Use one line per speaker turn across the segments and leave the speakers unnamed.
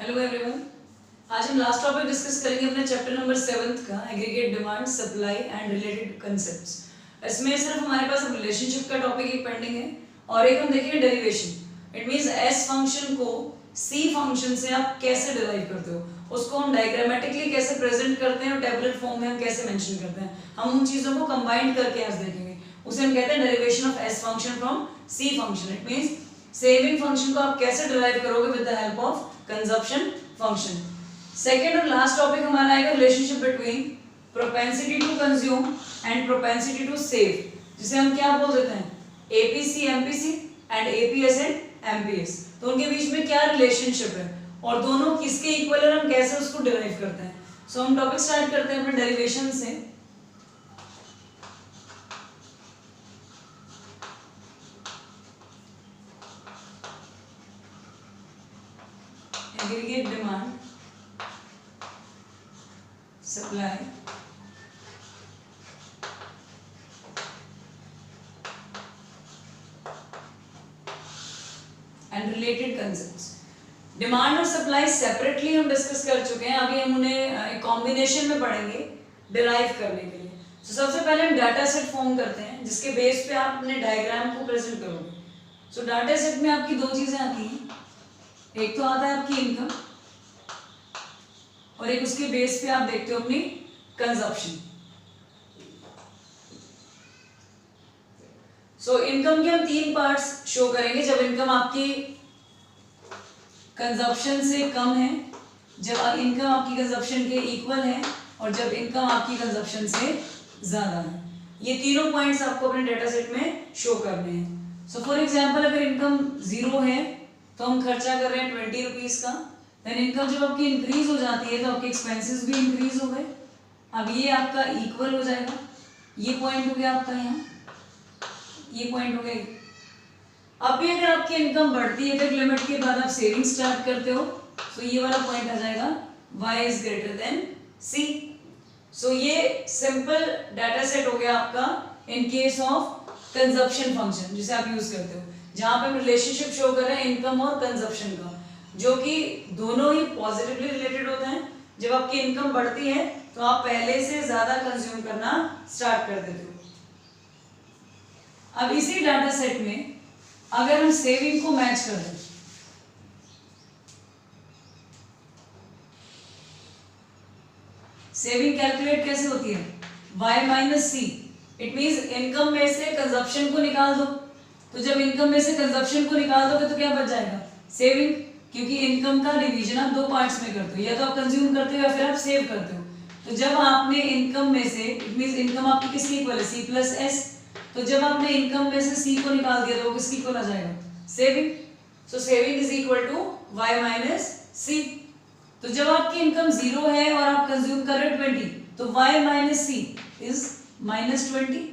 Hello everyone. आज हम last topic discuss करेंगे अपने चैप्टर नंबर 7 का aggregate demand, supply and related concepts. इसमें सिर्फ हमारे पास अब रिलेशनशिप का टॉपिक एक पेंडिंग है और एक हम देखेंगे derivation. It means S function को सी फंक्शन से आप कैसे डिराइव करते हो, उसको हम डायग्रामेटिकली कैसे प्रेजेंट करते हैं और टेबुलर फॉर्म में हम कैसे मेंशन करते हैं। हम उन चीजों को कंबाइन करके आज देखेंगे। उसे हम कहते हैं derivation of S function from C function. It means saving function को आप कैसे डिराइव करोगे with the help of consumption function. Second और लास्ट टॉपिक हमारा आएगा relationship between propensity to consume and propensity to save, जिसे हम क्या बोल देते हैं APC MPC and APS and MPS. तो उनके बीच में क्या रिलेशनशिप है और दोनों किसके इक्वल है, हम कैसे उसको डिराइव करते हैं। सो हम टॉपिक स्टार्ट करते हैं अपने डेरिवेशन से। Aggregate demand, supply and related concepts. Demand और सप्लाई सेपरेटली हम डिस्कस कर चुके हैं, अभी हम उन्हें एक कॉम्बिनेशन में पढ़ेंगे डिराइव करने के लिए। तो सबसे पहले हम डाटा सेट फॉर्म करते हैं जिसके बेस पे आप अपने डायग्राम को प्रेजेंट करोगे। सो डाटा सेट में आपकी दो चीजें आती हैं, एक तो आता है आपकी इनकम और एक उसके बेस पे आप देखते हो अपनी कंजप्शन। सो इनकम के हम तीन पार्ट्स शो करेंगे। जब इनकम आपकी कंजप्शन से कम है, जब इनकम आपकी कंजप्शन के इक्वल है और जब इनकम आपकी कंजप्शन से ज्यादा है। ये तीनों पॉइंट्स आपको अपने डेटा सेट में शो करने हैं। सो फॉर एग्जांपल अगर इनकम 0 है तो हम खर्चा कर रहे हैं 20 रुपीज का। देन इनकम जब आपकी इंक्रीज हो जाती है तो आपके एक्सपेंसेस भी इंक्रीज हो गए। अब ये आपका इक्वल हो जाएगा, ये पॉइंट हो गया आपका, यहाँ ये पॉइंट हो गया। अब भी अगर आपकी इनकम बढ़ती है तो एक लिमिट के बाद आप सेविंग स्टार्ट करते हो तो ये वाला पॉइंट आ जाएगा y is greater than c। सो ये सिंपल डाटा सेट हो गया आपका in case of consumption function जिसे आप यूज करते हो, जहां पे हम रिलेशनशिप शो कर रहे हैं इनकम और कंजप्शन का, जो कि दोनों ही पॉजिटिवली रिलेटेड होते हैं। जब आपकी इनकम बढ़ती है तो आप पहले से ज्यादा कंज्यूम करना स्टार्ट कर देते हो। अब इसी डाटा सेट में अगर हम सेविंग को मैच कर दें, सेविंग कैलकुलेट कैसे होती है y minus C. It means income में से कंजप्शन को निकाल दो, तो जब इनकम में से कंजप्शन को निकाल दोगे तो क्या बच जाएगा सेविंग, क्योंकि इनकम का डिवीजन आप दो पार्ट्स में करते हो, या तो आप कंज्यूम करते हो या फिर आप सेव करते हो। तो जब आपने इनकम में से, इट मींस इनकम आपकी किसकी इक्वल है सी प्लस एस, तो जब आपने इनकम में से सी को निकाल दिया तो वो किसकी इक्वल आ जाएगा saving. So saving is equal to y minus C. तो जब आपकी इनकम 0 है और आप कंज्यूम कर रहे हो 20, तो y minus C is minus 20।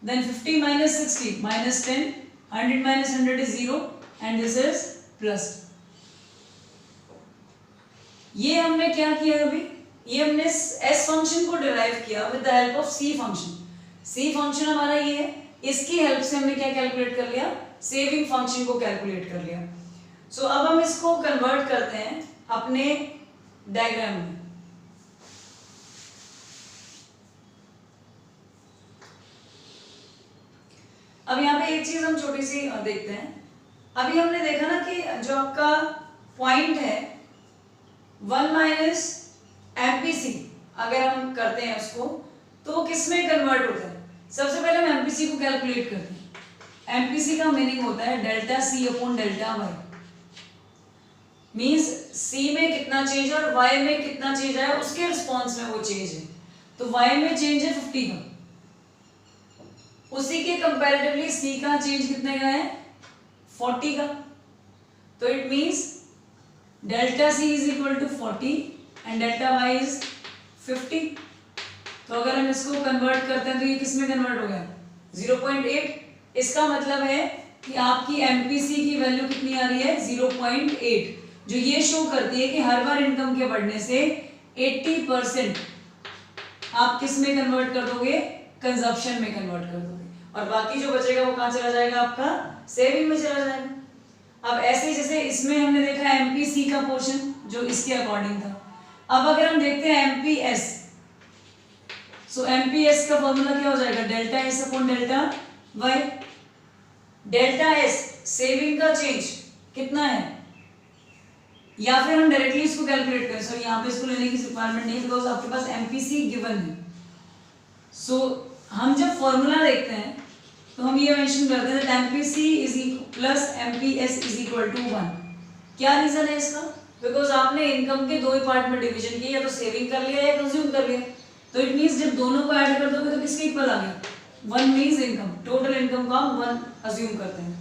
Then 50 minus 60 minus 10, 100 minus 100 is 0 and this is plus. ये हमने क्या किया अभी, ये हमने s फंक्शन को डिराइव किया with the help of c function. c function हमारा ये है, इसकी हेल्प से हमने क्या कैलकुलेट कर लिया, सेविंग फंक्शन को कैलकुलेट कर लिया। सो अब हम इसको कन्वर्ट करते हैं अपने डायग्राम में। अब यहाँ पे एक चीज हम छोटी सी देखते हैं। अभी हमने देखा ना कि जो आपका पॉइंट है 1 माइनस एमपीसी, अगर हम करते हैं उसको तो वो किस में कन्वर्ट होता है। सबसे पहले हम एमपीसी को कैलकुलेट करते हैं। एमपीसी का मीनिंग होता है delta C upon delta Y. Means C में कितना चेंज है और वाई में कितना चेंज आया उसके रिस्पॉन्स में वो चेंज है। तो वाई में चेंज है 50 का, उसी के कंपैरेटिवली सी का चेंज कितने का है 40 का। तो it means delta C is equal to 40 and delta Y is 50। तो अगर हम इसको कन्वर्ट करते हैं तो ये किस में कन्वर्ट हो गया 0.8। इसका मतलब है कि आपकी एमपीसी की वैल्यू कितनी आ रही है 0.8, जो ये शो करती है कि हर बार इनकम के बढ़ने से 80% आप किस में कन्वर्ट कर दोगे, कंजप्शन में कन्वर्ट कर दोगे, और बाकी जो बचेगा वो कहाँ चला जाएगा, आपका सेविंग में चला जाएगा। अब ऐसे जैसे इसमें हमने देखा एमपीसी का पोर्शन जो इसके अकॉर्डिंग था। अब अगर हम देखते हैं एमपीएस, सो एमपीएस का फॉर्मूला क्या हो जाएगा, delta S upon delta Y. Delta S saving का चेंज कितना है, या फिर हम डायरेक्टली इसको कैलकुलेट करें, सो यहाँ पे इसको लेने की रिक्वायरमेंट नहीं है बिकॉज आपके पास एमपीसी गिवन है। सो हम जब फॉर्मूला देखते हैं तो हम ये मेंशन करते हैं MPC is plus MPS is equal to 1। क्या रीजन है इसका, बिकॉज आपने इनकम के दो ही पार्ट में डिवीजन किया, या तो सेविंग कर लिया या कंज्यूम कर लिया। तो इट मींस जब दोनों को ऐड कर दोगे तो किसके इक्वल आ गया, 1 मींस इनकम, टोटल इनकम को हम 1 अज्यूम करते हैं।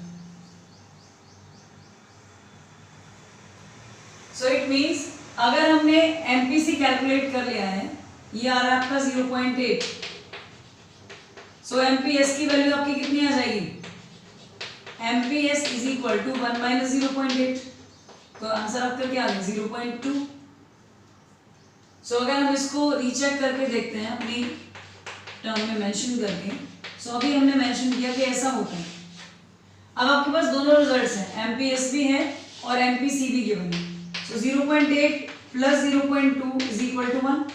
सो इट मींस अगर हमने एमपीसी कैलकुलेट कर लिया है, ये आ रहा है आपका 0.8, सो एमपीएस की वैल्यू आपकी कितनी आ जाएगी, MPS is equal to 1 minus 0.8, तो आंसर आपका क्या आ गया 0.2। सो अगर हम इसको रीचेक करके देखते हैं अपनी टर्म में मेंशन करके, सो अभी हमने मेंशन किया कि ऐसा होता है। अब आपके पास दोनों रिजल्ट्स हैं, एमपीएस भी है और एमपीसी भी गिवन है। So 0.8 plus 0.2 is equal to 1।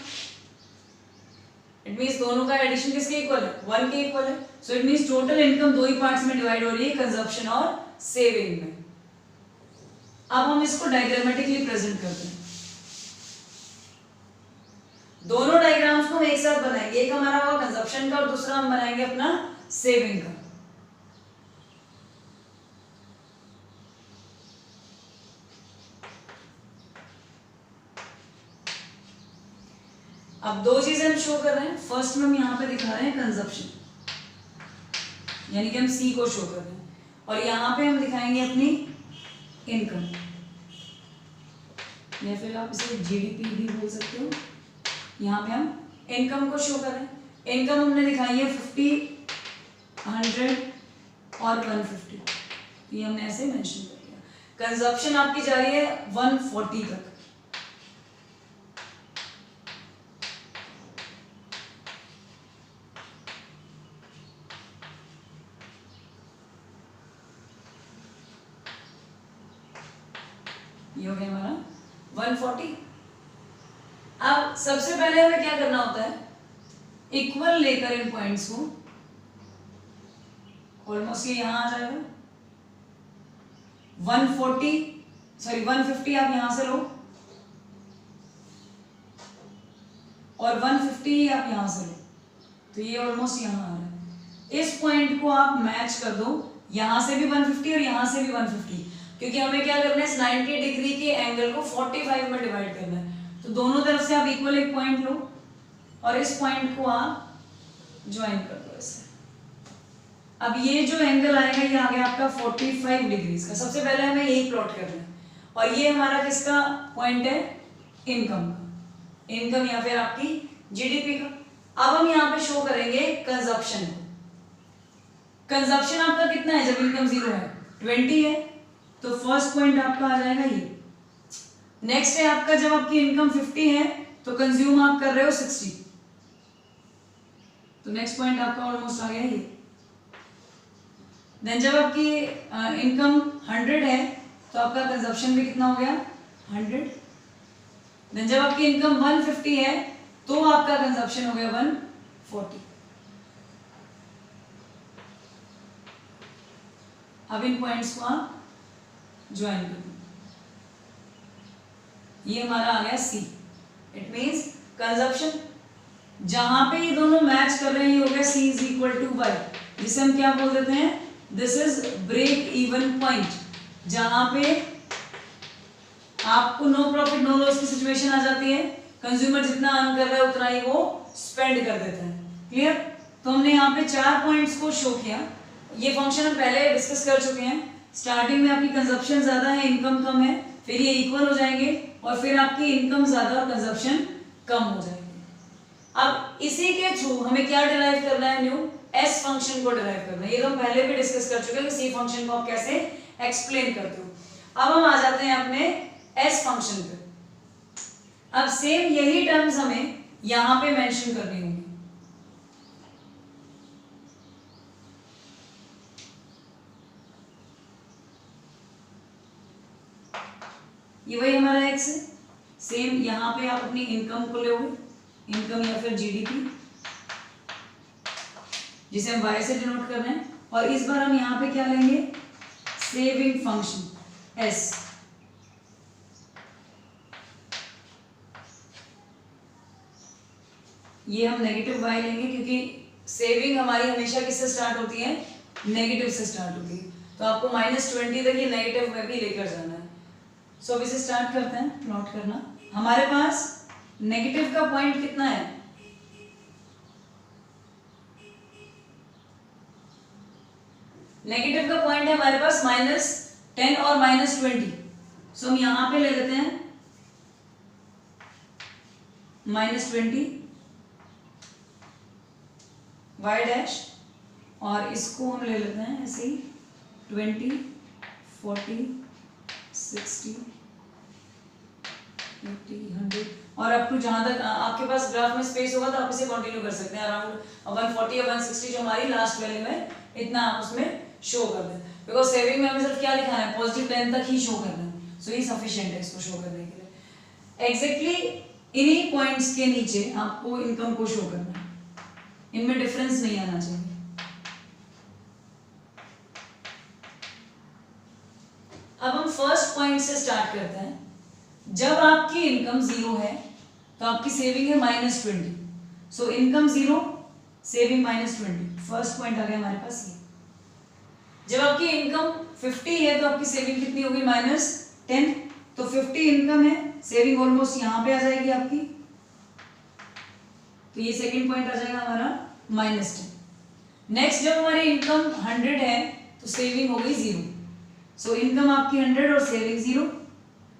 It means दोनों का एडिशन किसके इक्वल है, 1 के इक्वल है। So it means total income दो ही पार्ट्स में डिवाइड हो रही है, कंजप्शन और सेविंग में। अब हम इसको डायग्रामेटिकली प्रेजेंट करते हैं। दोनों डायग्राम्स को हम एक साथ बनाएंगे, एक हमारा होगा कंजप्शन का और दूसरा हम बनाएंगे अपना सेविंग का। अब दो चीजें हम शो कर रहे हैं। फर्स्ट में हम यहाँ पे दिखा रहे हैं कंजप्शन, यानी कि हम सी को शो कर रहे हैं, और यहाँ पे हम दिखाएंगे अपनी इनकम, या फिर आप इसे जीडीपी भी बोल सकते हो। यहाँ पे हम इनकम को शो कर रहे हैं। इनकम हमने दिखाई है 50, 100 और 150, ये हमने ऐसे मेंशन कर दिया। कंजप्शन आपकी जा रही है 140 तक। ये हो गया हमारा 140। अब सबसे पहले हमें क्या करना होता है, इक्वल लेकर इन पॉइंट्स को, ऑलमोस्ट ये यहां आ जाएगा 150 आप यहां से लो और 150 आप यहां से लो, तो ये ऑलमोस्ट यहां आ रहा है। इस पॉइंट को आप मैच कर दो, यहां से भी 150 और यहां से भी 150, क्योंकि हमें क्या करना है, इस 90 डिग्री के एंगल को 45 में डिवाइड करना है। तो दोनों तरफ से आप इक्वल एक पॉइंट लो और इस पॉइंट को आप ज्वाइन कर दो इससे। अब ये जो एंगल आएगा ये आ गया आपका 45 डिग्री का। सबसे पहले हमें यही प्लॉट करना है, और ये हमारा किसका पॉइंट है, इनकम का, इनकम या फिर आपकी जीडीपी का। अब हम यहाँ पे शो करेंगे कंजप्शन को। कंजप्शन आपका कितना है जब इनकम 0 है, 20 है, तो फर्स्ट पॉइंट आपका आ जाएगा ये। नेक्स्ट है आपका जब आपकी इनकम 50 है तो कंज्यूम आप कर रहे हो 60, तो नेक्स्ट पॉइंट आपका ऑलमोस्ट आ गया ये। देन जब आपकी इनकम 100 है तो आपका कंजप्शन भी कितना हो गया 100। देन जब आपकी इनकम 150 है तो आपका कंजप्शन हो गया 140। अब इन पॉइंट्स को आप ज्वाइन कर दो, ये हमारा आ गया सी। इट मींस कंजप्शन जहां पे ये दोनों मैच कर रहे हैं ये हो गया C is equal to Y, जिसे हम क्या बोल देते हैं, this is break even point, जहां पे आपको नो प्रॉफिट नो लॉस की सिचुएशन आ जाती है। कंज्यूमर जितना अर्न कर रहा है उतना ही वो स्पेंड कर देता है। क्लियर? तो हमने यहाँ पे 4 पॉइंट्स को शो किया। ये फंक्शन हम पहले डिस्कस कर चुके हैं। स्टार्टिंग में आपकी कंजप्शन ज्यादा है, इनकम कम है, फिर ये इक्वल हो जाएंगे और फिर आपकी इनकम ज्यादा और कंजप्शन कम हो जाएगी। अब इसी के थ्रू हमें क्या डिराइव करना है, न्यू एस फंक्शन को डिराइव करना है। ये तो हम पहले भी डिस्कस कर चुके हैं कि सी फंक्शन को आप कैसे एक्सप्लेन करते हो। अब हम आ जाते हैं अपने एस फंक्शन पे। अब सेम यही टर्म्स हमें यहां पे मेंशन करनी होंगी। ये वही हमारा x है। सेम यहाँ पे आप अपनी इनकम को लोगे, इनकम या फिर जीडीपी, जिसे हम y से डिनोट कर रहे हैं। और इस बार हम यहाँ पे क्या लेंगे, सेविंग फंक्शन s। ये हम नेगेटिव y लेंगे क्योंकि सेविंग हमारी हमेशा किससे स्टार्ट होती है, नेगेटिव से स्टार्ट होती है। तो आपको -20 तक ये नेगेटिव में भी लेकर जाना है। सो अब इसे स्टार्ट करते हैं प्लॉट करना। हमारे पास नेगेटिव का पॉइंट कितना है, नेगेटिव का पॉइंट है हमारे पास -10 और -20। सो हम यहां पे ले लेते हैं -20 y डैश, और इसको हम ले लेते हैं ऐसे ही 20, 40, 60, 80, 100 और अप टू जहां तक आपके पास ग्राफ में स्पेस होगा तो आप इसे कंटिन्यू कर सकते हैं। अराउंड 140 या 160 जो हमारी लास्ट वैल्यू है, इतना आप उसमें शो कर दें। बिकॉज सेविंग में हमें सिर्फ क्या दिखाना है, पॉजिटिव 10 तक ही शो करना है। सो ये सफिशिएंट है इसको शो करने के लिए। एग्जैक्टली इन्हीं पॉइंट्स के नीचे आपको इनकम को शो करना है, इनमें डिफरेंस नहीं आना चाहिए। अब हम फर्स्ट पॉइंट से स्टार्ट करते हैं। जब आपकी इनकम 0 है तो आपकी सेविंग है -20। So income 0, saving -20। First point आ गया हमारे पास ये। जब आपकी इनकम 50 है तो आपकी सेविंग कितनी होगी, -10। तो 50 इनकम है, सेविंग ऑलमोस्ट यहां पे आ जाएगी आपकी। तो ये सेकंड पॉइंट आ जाएगा हमारा -10। नेक्स्ट जब हमारी इनकम 100 है तो सेविंग हो गई 0। सो इनकम आपकी 100 और saving 0।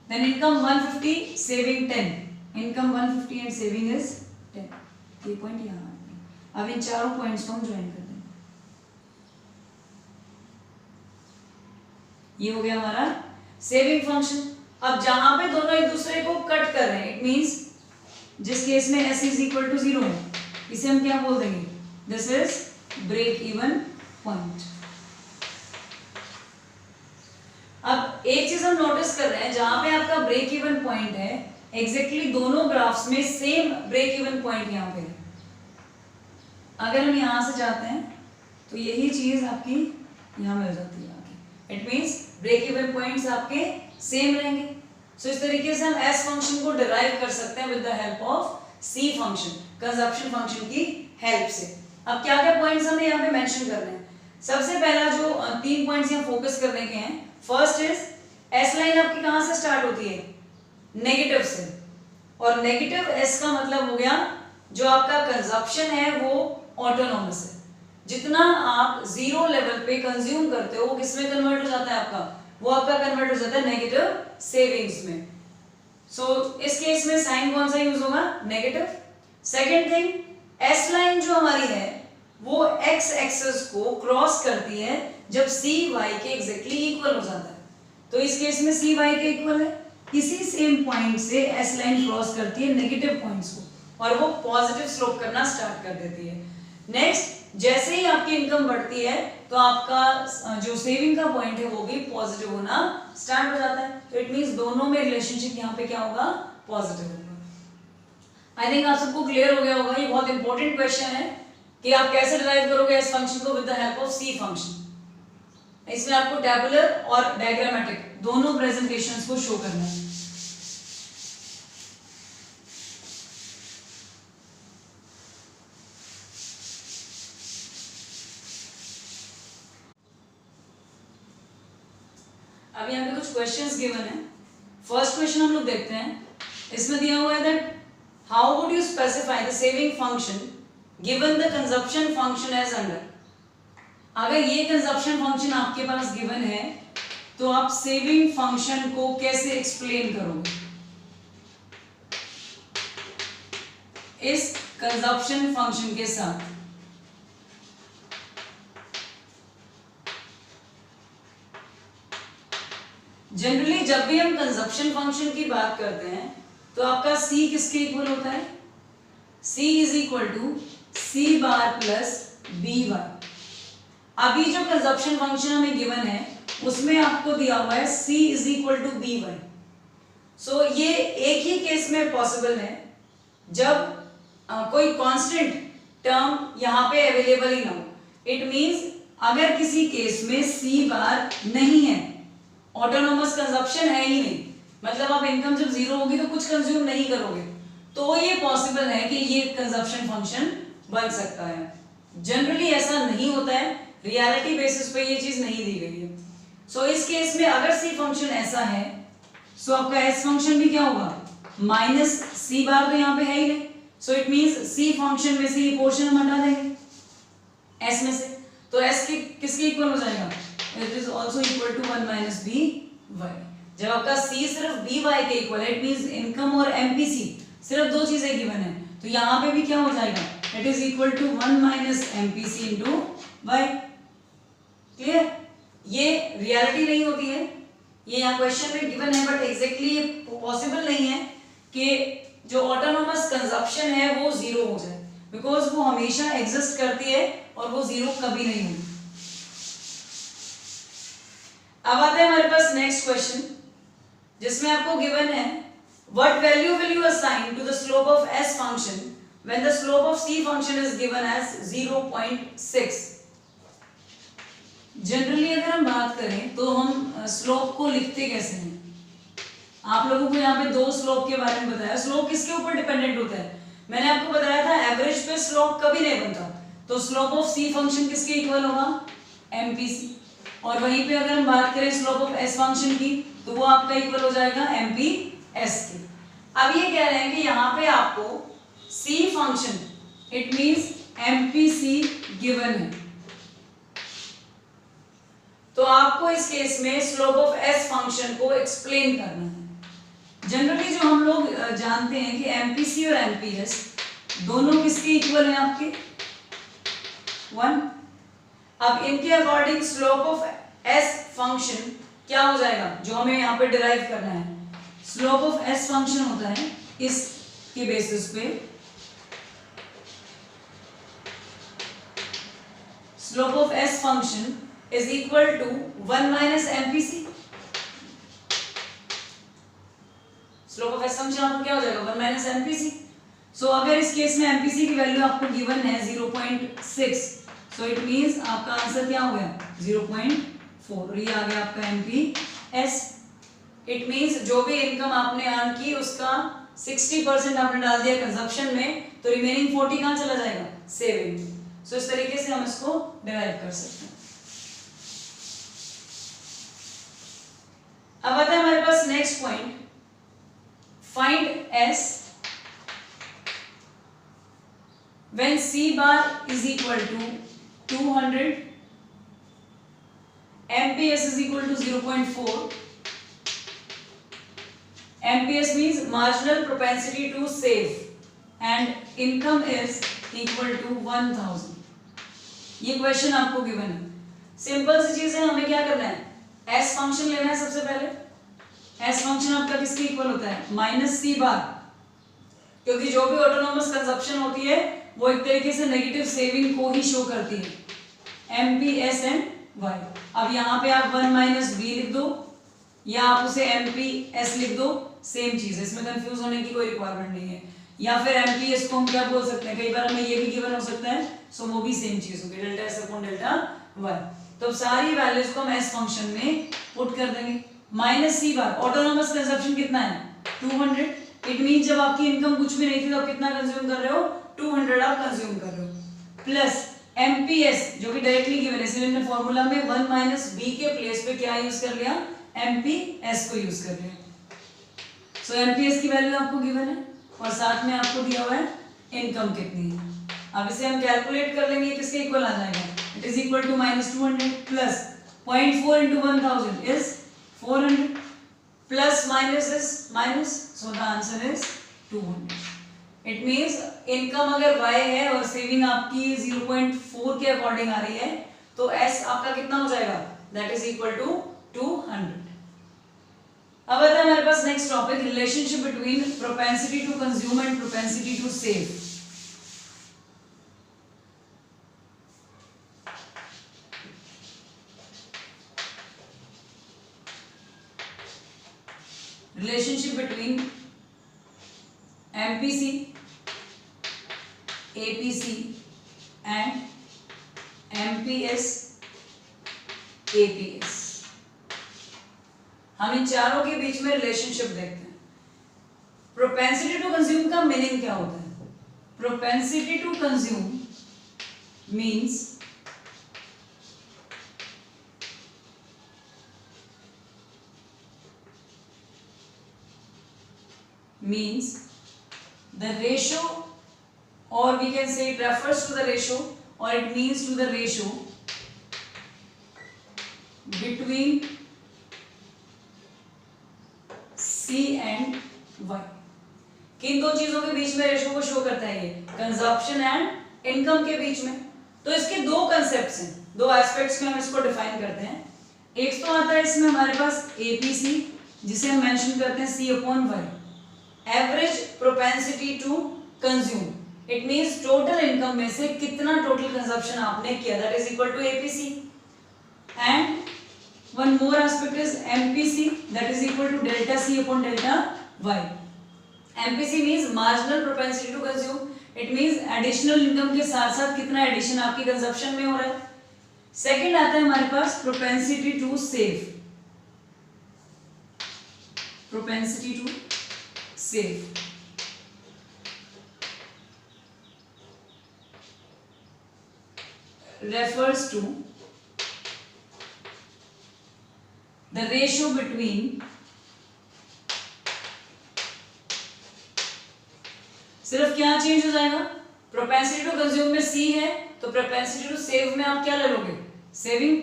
Then income 150, saving 10। Income 150 and saving is 10। ये पॉइंट यहाँ आ। अब इन चारों पॉइंट्स को हम ज्वाइन कर देंगे। ये हो गया हमारा सेविंग फंक्शन। अब जहां पे दोनों एक दूसरे को कट कर रहे हैं, इट मींस जिस केस में s इज इक्वल टू 0 है, इसे हम क्या बोल देंगे, this is break even point. अब एक चीज हम नोटिस कर रहे हैं, जहां पे आपका ब्रेक इवन पॉइंट है, एग्जैक्टली दोनों ग्राफ्स में सेम ब्रेक इवन पॉइंट यहां पे है। अगर हम यहां से जाते हैं तो यही चीज आपकी यहां मिल जाती है आगे। It means break even points आपके सेम रहेंगे। सो इस तरीके से हम s फंक्शन को डिराइव कर सकते हैं with the help of c function, consumption function की हेल्प से। अब क्या क्या पॉइंट्स हमें यहाँ पे मेंशन करने हैं। सबसे पहला जो 3 पॉइंट्स यहाँ फोकस करने के हैं, फर्स्ट इज s लाइन आपकी कहां से स्टार्ट होती है, नेगेटिव से। और नेगेटिव s का मतलब हो गया जो आपका कंजप्शन है वो ऑटोनोमस है। जितना आप 0 लेवल पे कंज्यूम करते हो वो किसमें कन्वर्ट हो जाता है आपका, वो आपका कन्वर्ट हो जाता है नेगेटिव सेविंग्स में। सो इस केस में साइन कौन सा यूज होगा, negative. Second thing, S line जो हमारी है वो एक्स एक्सिस को क्रॉस करती है जब सी वाई के एग्जैक्टली इक्वल हो जाता है। तो इस केस में सी वाई के इक्वल है। इसी सेम पॉइंट से एस लाइन क्रॉस करती है नेगेटिव पॉइंट्स को और वो पॉजिटिव स्लोप करना स्टार्ट कर देती है। नेक्स्ट, जैसे ही आपकी इनकम बढ़ती है तो आपका जो सेविंग का पॉइंट है वो भी पॉजिटिव होना स्टार्ट हो जाता है। तो इट मींस दोनों में रिलेशनशिप यहाँ पे क्या होगा, पॉजिटिव होगा। आई थिंक आप सबको क्लियर हो गया होगा। ये बहुत इंपॉर्टेंट क्वेश्चन है कि आप कैसे डिराइव करोगे इस फंक्शन को with the help of C function. इसमें आपको टैबुलर और डायग्रामेटिक दोनों प्रेजेंटेशंस को शो करना है। अब यहाँ पे कुछ क्वेश्चंस गिवन है। फर्स्ट क्वेश्चन हम लोग देखते हैं। इसमें दिया हुआ है that how would you specify the saving function given the consumption function as under. अगर ये कंजप्शन फंक्शन आपके पास गिवन है तो आप सेविंग फंक्शन को कैसे एक्सप्लेन करोगे। इस कंजप्शन फंक्शन के साथ जनरली जब भी हम कंजप्शन फंक्शन की बात करते हैं तो आपका c किसके इक्वल होता है, c is equal to c bar plus B Y. अभी जो कंजप्शन फंक्शन हमें गिवन है उसमें आपको दिया हुआ है C is equal to B Y. So ये एक ही केस में पॉसिबल है जब कोई कांस्टेंट टर्म यहाँ पे अवेलेबल ही ना हो। इट मींस अगर किसी केस में C बार नहीं है, ऑटोनोमस कंजप्शन है ही नहीं, मतलब आप इनकम जब जीरो होगी तो कुछ कंज्यूम नहीं करोगे, तो ये पॉसिबल है कि ये कंजप्शन फंक्शन बन सकता है। जनरली ऐसा नहीं होता है, रियलिटी बेसिस पे ये चीज नहीं दी गई है। सो इस केस में अगर C फंक्शन ऐसा है, सो आपका S फंक्शन भी क्या होगा, माइनस C बार तो यहाँ पे है ही नहीं। सो इट मींस C फंक्शन में से ये पोर्शन हम हटा देंगे S में से, तो S किसके इक्वल हो जाएगा, it is also equal to 1 minus B Y. जब आपका C सिर्फ बी वाई के इक्वल है, इट मींस इनकम और MPC सिर्फ दो चीजें गिवन है, तो यहाँ पे भी क्या हो जाएगा, it is equal to 1 minus MPC into Y. Clear? ये रियलिटी नहीं होती है, ये यहाँ क्वेश्चन में गिवन है, बट एग्जैक्टली ये पॉसिबल नहीं है कि जो ऑटोनोमस कंजप्शन है वो जीरो हो जाए, बिकॉज वो हमेशा एग्जिस्ट करती है और वो जीरो कभी नहीं होगी। अब आते हैं हमारे पास नेक्स्ट क्वेश्चन, जिसमें आपको गिवन है what value will you assign to the slope of S function when the slope of C function is given as 0.6। Generally अगर हम बात करें तो हम स्लोप को लिखते कैसे हैं, आप लोगों को यहाँ पे दो स्लोप के बारे में बताया। स्लोप किसके ऊपर डिपेंडेंट होता है, मैंने आपको बताया था एवरेज पे स्लोप कभी नहीं बनता, तो स्लोप ऑफ C फंक्शन किसके इक्वल होगा, MPC। और वहीं पे अगर हम बात करें स्लोप ऑफ S फंक्शन की, तो वो आपका इक्वल हो जाएगा MPS के। अब ये कह रहे हैं कि यहाँ पे आपको C function, it means MPC given है, तो आपको इस केस में स्लोप ऑफ S फंक्शन को एक्सप्लेन करना है। जनरली जो हम लोग जानते हैं कि MPC और MPS दोनों किसके इक्वल हैं, आपके 1। अब इनके according slope of S function क्या हो जाएगा, जो हमें यहाँ पे डिराइव करना है, स्लोप ऑफ S फंक्शन होता है इसके बेसिस पे slope of S function is equal to 1 minus MPC। Slope of S function आपको क्या हो जाएगा, 1 minus MPC। सो अगर इस केस में MPC की वैल्यू आपको गिवन है 0.6, सो इट मींस आपका आंसर क्या हो गया 0.4, और ये आ गया आपका MPS। इट मींस जो भी इनकम आपने अर्न की उसका 60% आपने डाल दिया कंजप्शन में, तो रिमेनिंग 40 कहाँ चला जाएगा, सेविंग। सो इस तरीके से हम इसको डिराइव कर सकते हैं। अब आता है हमारे पास next point, find S when C bar is equal to 200, MPS is equal to 0.4, MPS means marginal propensity to save, and income is equal to 1000। ये क्वेश्चन आपको गिवन है, सिंपल सी चीज है, हमें क्या करना है, S फंक्शन लेना है सबसे पहले। S फंक्शन आपका किसके इक्वल होता है, माइनस C बार, क्योंकि जो भी ऑटोनोमस कंजप्शन होती है वो एक तरीके से नेगेटिव सेविंग को ही शो करती है, MPS एंड Y। अब यहाँ पे आप 1 माइनस B लिख दो या आप उसे MPS लिख दो, सेम चीज है, इसमें कंफ्यूज होने की कोई रिक्वायरमेंट नहीं है। या फिर MPS को हम क्या बोल सकते हैं, कई बार हमें ये भी गिवन हो सकता है, सो वो भी सेम चीज होगी, delta S upon delta Y। तो सारी वैल्यूज को हम S फंक्शन में पुट कर देंगे। माइनस C बार, ऑटोनोमस कंजप्शन कितना है 200, इट मीन जब आपकी इनकम कुछ भी नहीं थी तो आप कितना कंज्यूम कर रहे हो, 200 आप कंज्यूम कर रहे हो, प्लस MPS जो कि डायरेक्टली गिवन है, इसलिए हमने फॉर्मूला में 1 माइनस B के प्लेस पे क्या यूज कर लिया, MPS को यूज कर लिया। सो MPS की वैल्यू आपको गिवन है और साथ में आपको दिया हुआ है इनकम कितनी है। अब इसे हम कैलकुलेट कर लेंगे, किसके इक्वल आ जाएगा, it is equal to -200 plus 0.4 into 1000 is 400 plus minus is minus, so the answer is 200। It means income अगर Y है और सेविंग आपकी 0.4 के अकॉर्डिंग आ रही है, तो S आपका कितना हो जाएगा, दैट इज इक्वल टू 200। अब आता है हमारे पास next topic, relationship between propensity to consume and propensity to save. Relationship between MPC, APC and MPS, APS। हम इन चारों के बीच में रिलेशनशिप देखते हैं। प्रोपेंसिटी टू कंज्यूम का मीनिंग क्या होता है? Propensity to consume means the ratio, or we can say it refers to the ratio, or it means to the ratio between C and Y। किन दो चीजों के बीच में रेशो को शो करता है? ये कंजप्शन एंड इनकम के बीच में। तो इसके दो कंसेप्ट्स हैं, दो एस्पेक्ट्स में हम इसको डिफाइन करते हैं। एक तो आता है इसमें हमारे पास APC, जिसे हम मेंशन करते हैं C/Y, average propensity to consume. It means total income में से कितना टोटल कंजप्शन आपने किया, that is equal to APC। And one more aspect is MPC, that is equal to delta C/डेल्टा Y। MPC means marginal propensity to consume, it means additional income के साथ साथ कितना एडिशन आपकी कंजप्शन में हो रहा है। सेकंड आता है हमारे पास propensity to save, propensity to save. refers to the ratio between, सिर्फ क्या चेंज हो जाएगा? प्रोपेंसिटी टू कंज्यूम में C है तो प्रोपेंसिटी टू सेव में आप क्या ले लोगे? Saving.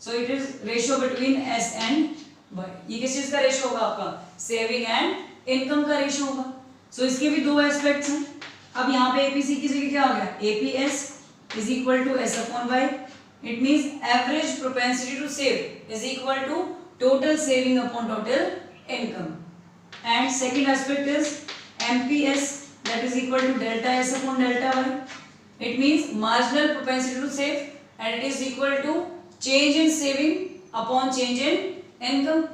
So it is ratio between S and Y। ये किस चीज का रेशियो होगा आपका? सेविंग एंड इनकम का रेशियो होगा। सो इसके भी दो एस्पेक्ट्स हैं। अब यहाँ पे APC की जगह क्या हो गया? APS is equal to S/Y। It means average propensity to save is equal to total saving upon total income। And second aspect is MPS, that is equal to delta S/delta Y। It means marginal propensity to save and it is equal to change in saving upon change in income।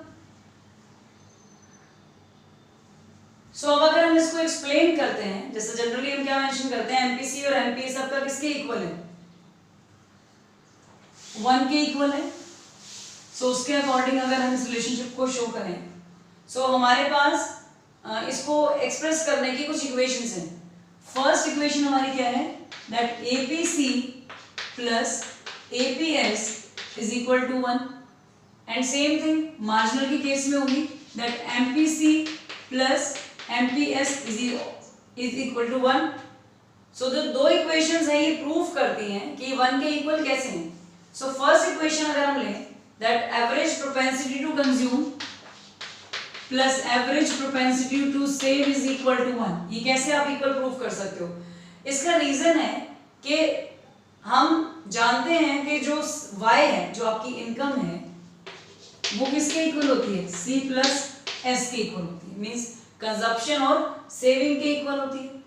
सो अब अगर हम इसको explain करते हैं, जैसे generally हम क्या mention करते हैं, MPC और MPS आपका किसके इक्वल है? 1 के इक्वल है। सो उसके अकॉर्डिंग अगर हम इस रिलेशनशिप को शो करें, सो हमारे पास इसको एक्सप्रेस करने की कुछ इक्वेशंस हैं। फर्स्ट इक्वेशन हमारी क्या है? That APC plus APS is equal to 1। And same thing marginal के केस में होगी, that MPC plus MPS is equal to 1। So जो दो इक्वेशंस हैं ये प्रूफ करती हैं कि 1 के इक्वल कैसे हैं। सो फर्स्ट इक्वेशन अगर हम लें, that average propensity to consume plus average propensity to save is equal to 1। ये कैसे आप इक्वल प्रूफ कर सकते हो? इसका रीजन है कि हम जानते हैं कि जो Y है, जो आपकी इनकम है, वो किसके इक्वल होती है? C प्लस S के इक्वल होती है। मीन्स कंजप्शन और सेविंग के इक्वल होती है।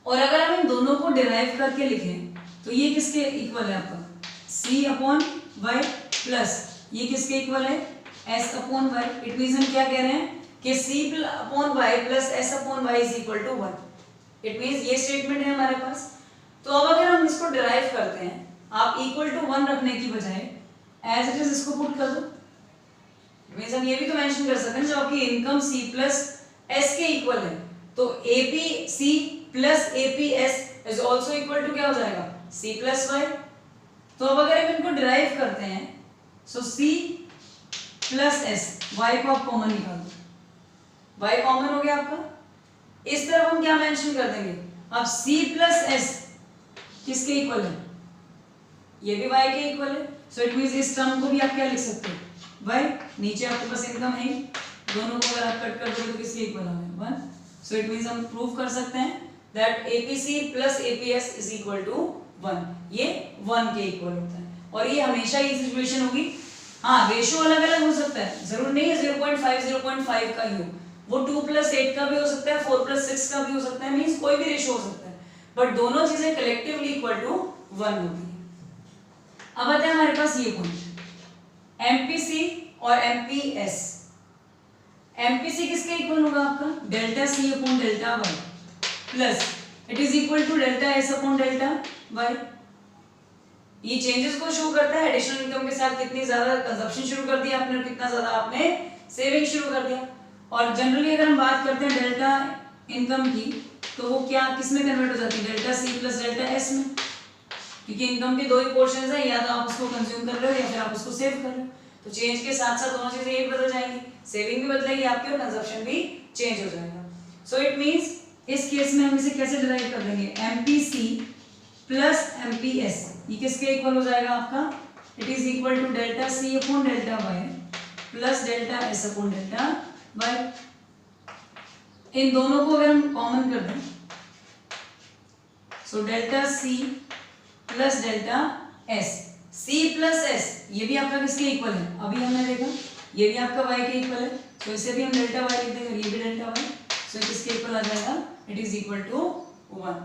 और अगर हम इन दोनों को डिराइव करके लिखें तो ये किसके इक्वल है आपका? C/Y प्लस ये किसके इक्वल है? S/Y। इट मींस हम क्या कह रहे हैं कि C/Y plus S/Y is equal to 1। It means ये स्टेटमेंट है हमारे पास। तो अब अगर हम इसको डिराइव करते हैं, आप इक्वल टू 1 रखने की बजाय एज इट इज इसको पुट कर दो। मींस हम ये भी तो मेंशन कर सकते हैं जब आपकी इनकम C प्लस S के इक्वल है तो APC plus APS is also equal to क्या हो जाएगा? C plus Y। तो अब अगर हम इनको डिराइव करते हैं, so C plus S, Y को आप कॉमन निकाल दो, Y कॉमन हो गया आपका। इस तरफ हम क्या मेंशन कर देंगे? अब C प्लस S किसके इक्वल है? ये भी Y के इक्वल है। सो इट मींस इस टर्म को भी आप क्या लिख सकते हो? Y। नीचे आपके पास इनकम है, दोनों को अगर आप कट कर दो तो किसके इक्वल होगा? 1। सो इट मींस हम प्रूव कर सकते हैं that APC plus APS is equal to 1। ये 1 के इक्वल होता है और ये हमेशा ये सिचुएशन होगी। हाँ, रेशियो अलग अलग हो सकता है, जरूर नहीं है 0.5 का ही हो, वो 2 प्लस 8 का भी हो सकता है, 4 प्लस 6 का भी हो सकता है। मींस कोई भी रेशियो हो सकता है, बट दोनों चीजें कलेक्टिवली इक्वल टू 1 होती है। अब आता है हमारे पास ये पॉइंट MPC और MPS। एमपीसी किसके इक्वल होगा आपका, delta C upon delta Y plus it is equal to delta S upon delta Y. ये चेंजेस को शो करता है एडिशनल इनकम के साथ कितनी ज्यादा कंजप्शन शुरू कर दिया आपने और कितना ज्यादा आपने सेविंग शुरू कर दिया। और जनरली अगर हम बात करते हैं डेल्टा इनकम की तो वो क्या किस में कन्वर्ट हो जाती है, delta C plus delta S में, क्योंकि इनकम के दो ही पोर्शंस हैं, या तो आप उसको कंज्यूम कर रहे हो या फिर आप उसको सेव कर रहे हो। तो चेंज के साथ साथ दोनों चीजें एक बदल जाएंगी, सेविंग भी बदलेगी आपकी और कंजप्शन भी चेंज हो जाएगा। सो इट मींस इस केस में हम इसे कैसे डिराइव कर लेंगे, एमपीसी प्लस एमपीएस ये किसके इक्वल हो जाएगा आपका, it is equal to delta C upon delta Y plus delta S upon delta Y. इन दोनों को अगर हम कॉमन कर दें so delta C plus delta S, C plus S ये भी आपका किसके इक्वल है, अभी हमने देखा ये भी आपका y के इक्वल है, तो इसे भी हम डेल्टा y लिख देंगे, ये भी डेल्टा y, सो किसके इक्वल आ जाएगा, इट इज इक्वल टू 1।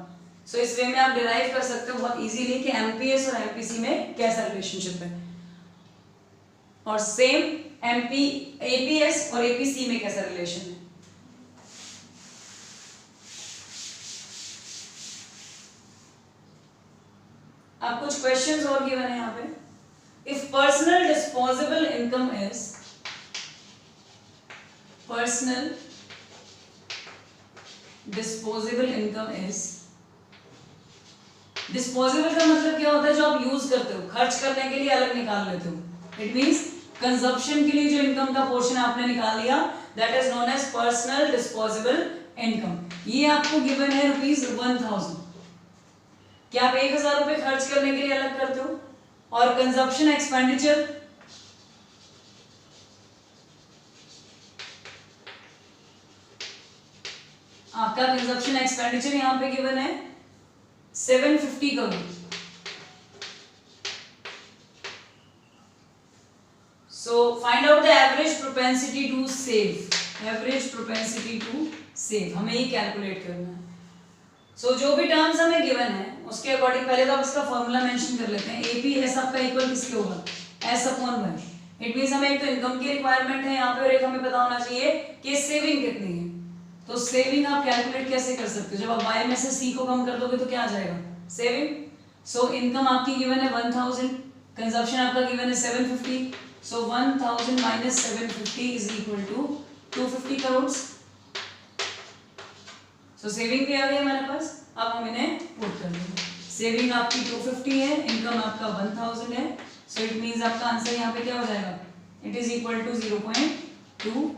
सो इस वे में आप डिराइव कर सकते हो बहुत इजीली कि एमपीएस और एमपीसी में कैसा रिलेशनशिप है, और सेम एमपी एपीएस और एपीसी में कैसा रिलेशन है। अब कुछ क्वेश्चंस और गिवन है यहाँ पे। If personal disposable income is, personal disposable income is, disposable का मतलब क्या होता है, जो आप यूज करते हो, खर्च करने के लिए अलग निकाल लेते हो। इट मींस कंजप्शन के लिए जो इनकम का पोर्शन आपने निकाल लिया, that is known as personal disposable income. ये आपको गिवन है ₹1000। क्या आप 1000 रुपए खर्च करने के लिए अलग करते हो, और कंजप्शन एक्सपेंडिचर आपका कंजप्शन एक्सपेंडिचर यहां पे गिवन है 750 crore. So find out the average propensity to save, average propensity to save हमें ये कैलकुलेट करना है। सो जो भी टर्म्स हमें गिवन है उसके अकॉर्डिंग पहले तो आप इसका फॉर्मूला मेंशन कर लेते हैं। एपीएस आपका इक्वल किसके होगा, S upon Y. It means हमें एक तो इनकम की रिक्वायरमेंट है यहाँ पे, और एक हमें पता होना चाहिए कि सेविंग कितनी है। तो सेविंग आप कैलकुलेट कैसे कर सकते हो, जब आप वाई में से सी को कम कर दोगे तो क्या आ जाएगा, सेविंग। सो इनकम आपकी गिवन है 1000, कंजप्शन आपका गिवन है 750, so 1000 minus 750 is equal to 250 crore. So saving भी आ गई हमारे पास, अब हम इन्हें पुट कर देंगे। सेविंग आपकी 250 है, इनकम आपका 1000 है, सो इट मींस आपका आंसर यहाँ पे क्या हो जाएगा, it is equal to 0.25।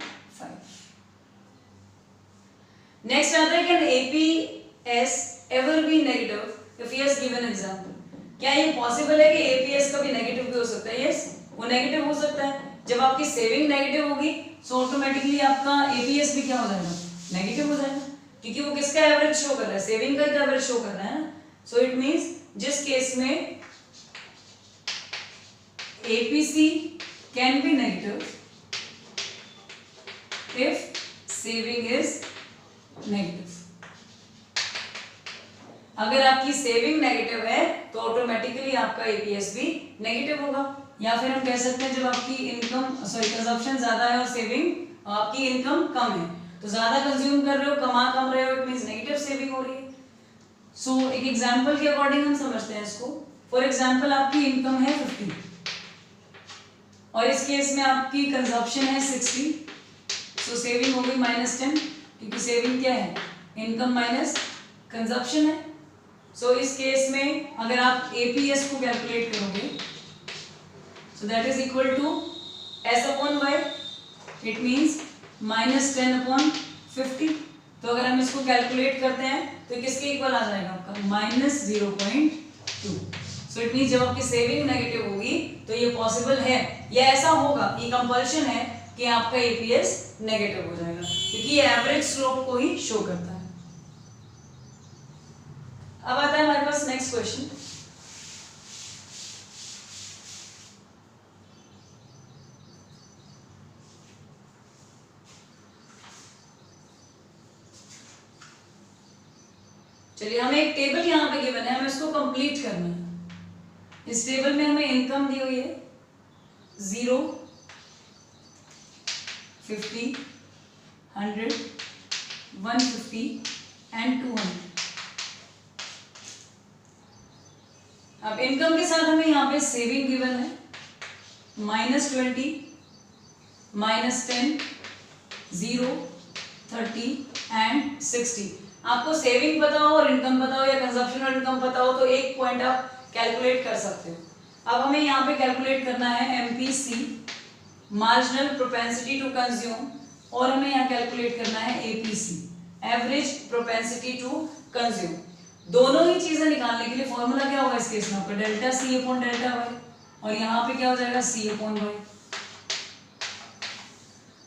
Next आता है, can APS ever be negative if yes given example. क्या ये पॉसिबल है कि एपीएस कभी नेगेटिव भी हो सकता है, यस वो नेगेटिव हो सकता है। जब आपकी सेविंग नेगेटिव होगी सो ऑटोमेटिकली आपका एपीएस भी क्या हो जाएगा, नेगेटिव हो जाएगा, क्योंकि वो किसका एवरेज शो कर रहा है, सेविंग का ही एवरेज शो कर रहा है ना। सो इट मींस जिस केस में APC can be negative if saving is negative. अगर आपकी सेविंग नेगेटिव है तो ऑटोमेटिकली आपका एपीएस भी नेगेटिव होगा। या फिर हम कह सकते हैं जब आपकी इनकम कंजप्शन ज्यादा है और सेविंग आपकी इनकम कम है, तो ज्यादा कंज्यूम कर रहे हो, कम रहे हो, इट मींस नेगेटिव सेविंग हो रही है। सो एक एग्जांपल के अकॉर्डिंग हम समझते हैं इसको। फॉर एग्जांपल आपकी इनकम है 50 और इस केस में आपकी कंजप्शन है 60, सो सेविंग हो गई -10, क्योंकि सेविंग क्या है, इनकम माइनस कंजप्शन है। सो इस केस में अगर आप एपीएस को कैलकुलेट करोगे so that is equal to S upon Y, it means -10/50। तो अगर हम इसको कैलकुलेट करते हैं तो किसके इक्वल आ जाएगा आपका, -0.2। सो इट मींस जब आपकी सेविंग नेगेटिव होगी तो ये पॉसिबल है या ऐसा होगा, ये कंपल्शन है कि आपका एपीएस नेगेटिव हो जाएगा, क्योंकि ये एवरेज स्लोप को ही शो करता है। अब आता है हमारे पास नेक्स्ट क्वेश्चन। चलिए हमें एक टेबल यहाँ पे गिवन है, हमें इसको कंप्लीट करना है। इस टेबल में हमें इनकम दी हुई है 0, 50, 100, 150 एंड 200। अब इनकम के साथ हमें यहाँ पे सेविंग गिवन है -20, -10, 0, 30 एंड 60। आपको सेविंग पता हो और इनकम पता हो या कंजप्शन और इनकम पता हो तो एक पॉइंट आप कैलकुलेट कर सकते हो। अब हमें यहाँ पे कैलकुलेट करना है MPC, marginal propensity to consume, और हमें यहाँ कैलकुलेट करना है APC, average propensity to consume. दोनों ही चीजें निकालने के लिए फॉर्मूला क्या होगा इस केस में आपका delta C upon delta Y, और यहाँ पे क्या हो जाएगा C अपॉन वाई।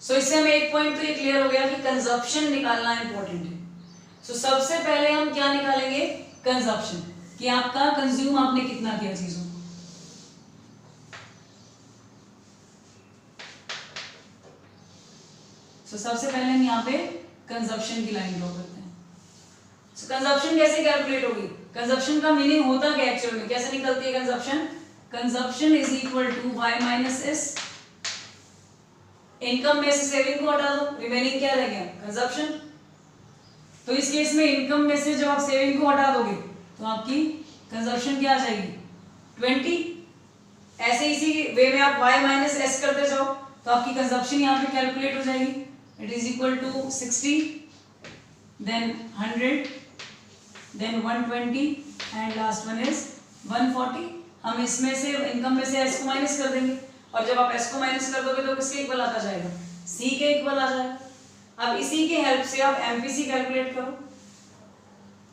सो इससे हमें एक पॉइंट तो ये क्लियर हो गया कि कंजप्शन निकालना इंपॉर्टेंट है। सो सबसे पहले हम क्या निकालेंगे, कंजप्शन, कि आपका कंज्यूम आपने कितना किया चीजों को। सो सबसे पहले हम यहाँ पे कंजप्शन की लाइन ड्रॉ करते हैं। सो कंजप्शन कैसे कैलकुलेट होगी, कंजप्शन का मीनिंग होता क्या एक्चुअल में, कैसे निकलती है consumption, consumption is equal to y minus S. Income में से सेविंग को हटा दो, रिमेनिंग क्या रह गया, कंजप्शन। तो इस केस में इनकम में से जब आप सेविंग को हटा दोगे तो आपकी कंजप्शन क्या आ जाएगी, 20। ऐसे इसी वे में आप y माइनस एस करते जाओ तो आपकी कंजप्शन यहाँ पे कैलकुलेट हो जाएगी, it is equal to 60, then 100, then 120 and last one is 140। हम इसमें से इनकम में से एस को माइनस कर देंगे, और जब आप एस को माइनस कर दोगे तो किसके इक्वल आता जाएगा, सी के इक्वल आ जाएगा। अब इसी के हेल्प से आप एमपीसी कैलकुलेट करो।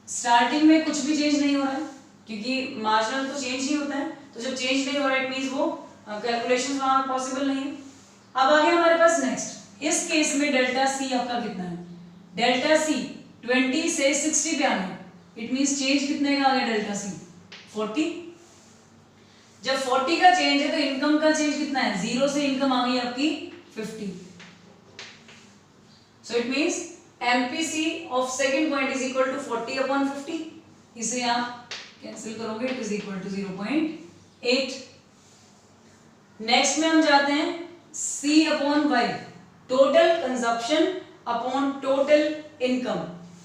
स्टार्टिंग में कुछ भी चेंज नहीं हो रहा है क्योंकि मार्जिनल तो चेंज ही होता है, तो जब चेंज नहीं हो रहा है इट मींस वो कैलकुलेशन वहां पॉसिबल नहीं है। अब आ गया हमारे पास नेक्स्ट, इस केस में डेल्टा सी आपका कितना है, डेल्टा सी 20 से 60 पे आना है, इट मींस चेंज कितने का आ गया डेल्टा सी 40। जब 40 का चेंज है तो इनकम का चेंज कितना है, 0 से इनकम आ गई आपकी 50। So it means MPC of second point is equal to 40 upon 50. इसे आप कैंसिल करोगे, it is equal to 0.8। Next में हम जाते हैं C upon Y, total consumption upon total income.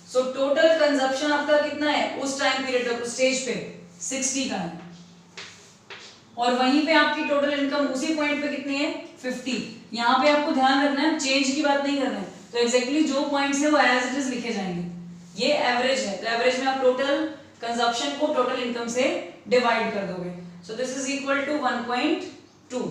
So total consumption आपका कितना है उस टाइम पीरियड तक, उस स्टेज पे 60 का है, और वहीं पे आपकी टोटल इनकम उसी पॉइंट पे कितनी है 50। यहाँ पे आपको ध्यान रखना है, चेंज की बात नहीं कर रहे हैं, तो एग्जैक्टली जो पॉइंट्स है वो एज इट इज लिखे जाएंगे। ये एवरेज है, तो एवरेज में आप टोटल कंजप्शन को टोटल इनकम से डिवाइड कर दोगे। So this is equal to 1.2।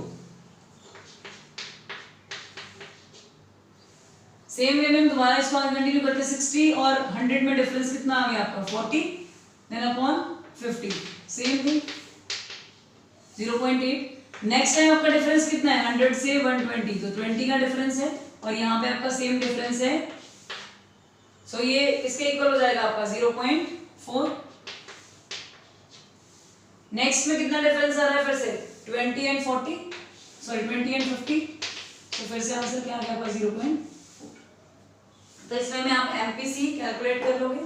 Same way में हम दोबारा इसको आगे कंटिन्यू करते हैं, 60 और 100 में डिफरेंस कितना आ गया आपका 40, then upon 50, same thing 0.8। Next time आपका डिफरेंस कितना है 100 से 120, तो 20 का डिफरेंस है, और यहाँ पे आपका सेम डिफरेंस है, सो ये इसके इक्वल हो जाएगा आपका 0.4। नेक्स्ट में कितना डिफरेंस आ रहा है फिर से 20 एंड 40, सॉरी 20 एंड 50, तो फिर से आंसर क्या आ गया आपका 0.4। तो इसमें में आप एमपीसी कैलकुलेट कर लोगे।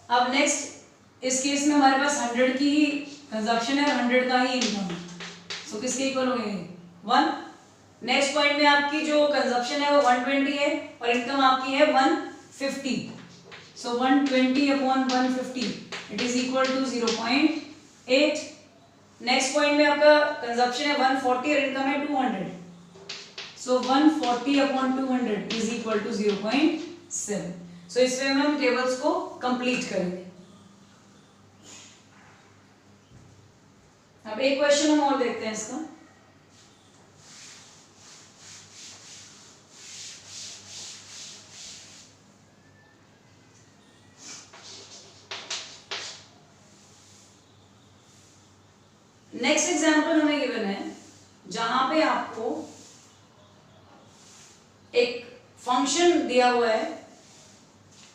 अब नेक्स्ट इस केस में हमारे पास 100 की ही कंजप्शन है और 100 का ही इनकम है, सो किसके इक्वल हो गए 1। नेक्स्ट पॉइंट में आपकी जो कंजप्शन है वो 120 है और इनकम आपकी है 150, so 120 upon 150 it is equal to 0.8। Next point में आपका कंजप्शन है 140 और इनकम है 200, so 140 upon 200 is equal to 0.7। So इस वे में हम टेबल्स को कंप्लीट करेंगे। अब एक क्वेश्चन हम और देखते हैं इसका। नेक्स्ट एग्जांपल हमें गिवन है जहां पे आपको एक फंक्शन दिया हुआ है,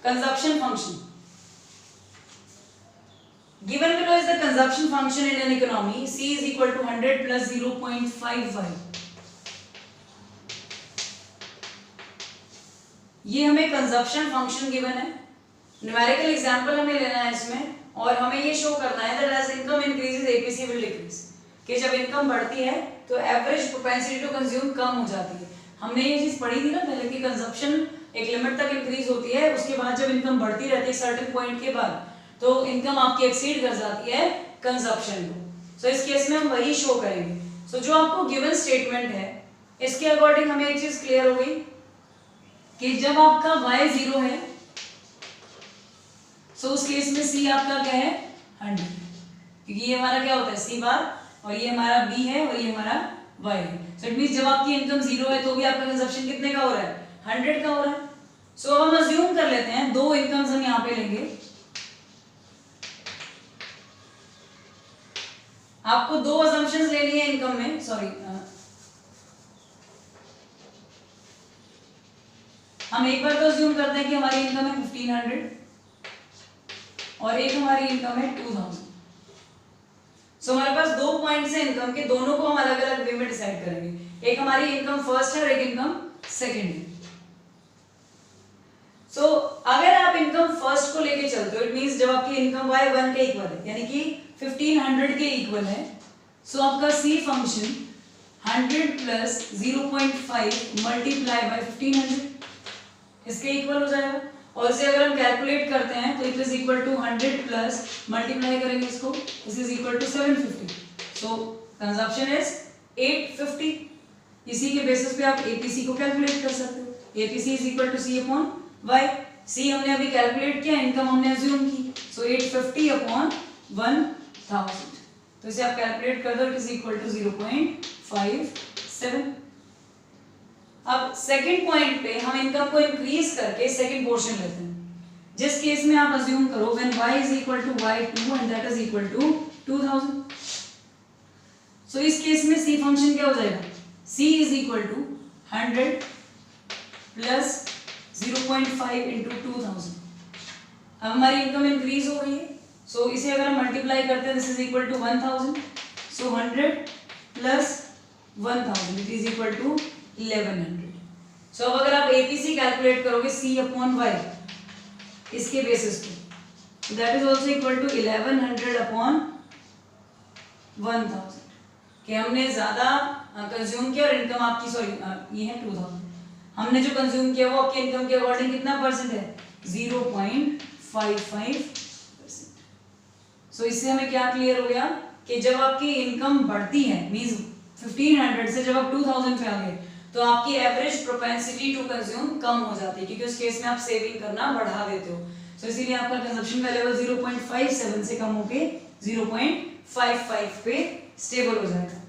consumption function. Given below is the consumption function in an economy. C is equal to 100 plus 0.55. ये हमें कंजप्शन फंक्शन गिवन है, न्यूमेरिकल एग्जांपल हमें लेना है इसमें, और हमें ये शो करना है that as income increases APC will decrease, कि जब इनकम बढ़ती है तो एवरेज प्रोपेंसिटी टू कंज्यूम कम हो जाती है। हमने ये चीज पढ़ी थी ना पहले कि कंजप्शन एक लिमिट तक इंक्रीज होती है, उसके बाद जब इनकम बढ़ती रहती है सर्टेन पॉइंट के बाद, तो इनकम आपकी एक्सीड कर जाती है कंजप्शन को। सो इस केस में हम वही शो करेंगे। सो जो आपको गिवन स्टेटमेंट है इसके अकॉर्डिंग हमें एक चीज क्लियर हो गई कि जब आपका y 0 है, सो उस केस में c आपका क्या है 100, क्योंकि ये हमारा क्या होता है c बार, और ये हमारा b है और ये हमारा y है। सो इट मींस जब आपकी इनकम 0 है तो भी आपका कंजप्शन कितने का हो रहा है 100 का हो रहा है। सो अब हम अज्यूम कर लेते हैं दो इनकम्स हम यहाँ पे लेंगे। आपको दो अजम्पशंस लेनी है इनकम में, सॉरी हम एक बार तो अज्यूम करते हैं कि हमारी इनकम है 1500 और एक हमारी इनकम है 2000। सो हमारे पास दो पॉइंट्स हैं इनकम के, दोनों को हम अलग अलग वे में डिसाइड करेंगे। एक हमारी इनकम फर्स्ट है और एक इनकम सेकंड है। सो अगर आप इनकम फर्स्ट को लेके चलते हो, इट मींस जब आपकी इनकम y 1 के इक्वल है यानी कि 1500 के इक्वल है, सो आपका c function 100 plus 0.5 multiply by 1500 इसके इक्वल हो जाएगा। और इसे अगर हम कैलकुलेट करते हैं तो it is equal to 100 plus multiply करेंगे इसको, this is equal to 750। So consumption is 850। इसी के बेसिस पे आप एपीसी को कैलकुलेट कर सकते हो। APC is equal to C upon Y. C हमने अभी कैलकुलेट किया, इनकम हमने अज्यूम की, सो 850 अपॉन 1000। तो इसे आप कैलकुलेट कर दो, इट इज इक्वल टू 0.57। अब सेकंड पॉइंट पे हम इनकम को इंक्रीज करके सेकंड पोर्शन लेते हैं, जिस केस में आप अज्यूम करो when y is equal to y2 and that is equal to 2000। So इस केस में c फंक्शन क्या हो जाएगा, c is equal to 100 plus 0.5 into 2000। अब हमारी इनकम इंक्रीज हो गई है, सो इसे अगर हम मल्टीप्लाई करते हैं this is equal to 1000। So 100 plus 1000 it is equal to 1100। So अब अगर आप एपीसी कैलकुलेट करोगे c अपॉन y इसके बेसिस पे, that is also equal to 1100 upon 1000 कि हमने ज्यादा कंज्यूम किया और इनकम आपकी सॉरी ये है 2000, हमने जो कंज्यूम किया वो आपकी इनकम के अकॉर्डिंग कितना परसेंट है 0.55%। सो इससे हमें क्या क्लियर हो गया कि जब आपकी इनकम बढ़ती है मींस 1500 से जब आप 2000 पे आ गए तो आपकी एवरेज प्रोपेंसिटी टू कंज्यूम कम हो जाती है, क्योंकि उस केस में आप सेविंग करना बढ़ा देते हो। सो इसीलिए आपका कंजप्शन का लेवल 0.57 से कम होके 0.55 पे स्टेबल हो जाएगा।